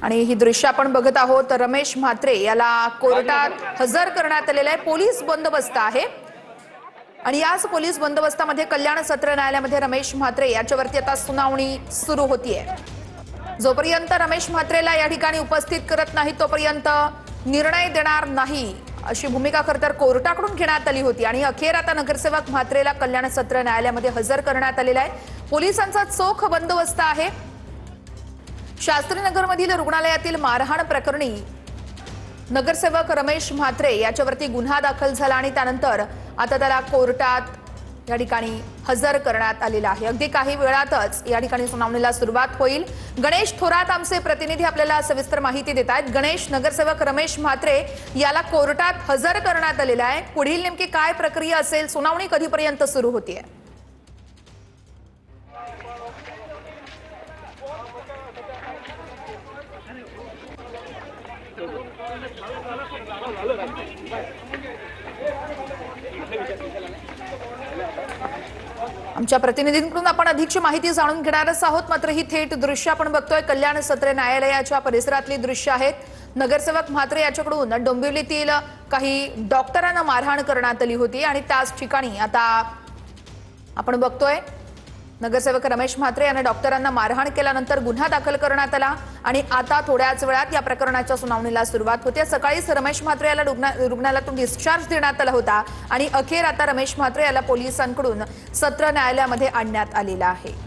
आणि ही दृश्य आपण बघत आहोत। रमेश म्हात्रे याला कोर्टात हजर करण्यात आलेले आहे। पोलीस बंदोबस्त आहे आणि याच पोलीस बंदोबस्तामध्ये कल्याण सत्र न्यायालयामध्ये रमेश म्हात्रे याच्यावरती आता सुनावणी सुरू होतीये। जोपर्यंत रमेश म्हात्रेला या ठिकाणी उपस्थित करत नाही तोपर्यंत निर्णय देणार नाही अशी भूमिका खरतर कोर्टाकडून घेण्यात आली होती आणि अखेर आता नगरसेवक म्हात्रेला कल्याण सत्र न्यायालयामध्ये हजर करण्यात आलेला आहे। पोलिसांचा चोख बंदोबस्त आहे। शास्त्रीनगरमधील रुग्णालयातील मारहाण प्रकरणी नगरसेवक रमेश म्हात्रे याच्यावरती गुन्हा दाखल झाला आणि त्यानंतर आता त्याला कोर्टात या ठिकाणी हजर करण्यात आलेला आहे। अगदी काही वेळातच या ठिकाणी सुनावणीला सुरुवात होईल। गणेश थोरात आमचे प्रतिनिधी आपल्याला सविस्तर माहिती देत आहेत। गणेश, नगरसेवक रमेश म्हात्रे याला कोर्टात हजर करण्यात आलेला आहे। पुढील नेमकी काय प्रक्रिया असेल, सुनावणी कधीपर्यंत सुरू होतीये? आमच्या प्रतिनिधींकडून आपण अधिकची माहिती जाणून घेणारच आहोत। मात्र ही थेट दृश्य आपण बघतोय कल्याण सत्र न्यायालयाच्या परिसरातली दृश्य आहेत। नगरसेवक म्हात्रे याच्याकडून डोंबिवलीतील काही डॉक्टरांना मारहाण करण्यात आली होती आणि त्याच ठिकाणी आता आपण बघतोय नगरसेवक रमेश म्हात्रे यांनी डॉक्टरांना मारहाण केल्यानंतर गुन्हा दाखल करण्यात आला आणि आता थोड्याच वेळात या प्रकरणाच्या सुनावणीला सुरुवात होते। सकाळीच रमेश म्हात्रे याला रुग्णालयातून डिस्चार्ज देण्यात आला होता आणि अखेर आता रमेश म्हात्रे याला पोलिसांकडून सत्र न्यायालयामध्ये आणण्यात आलेला आहे।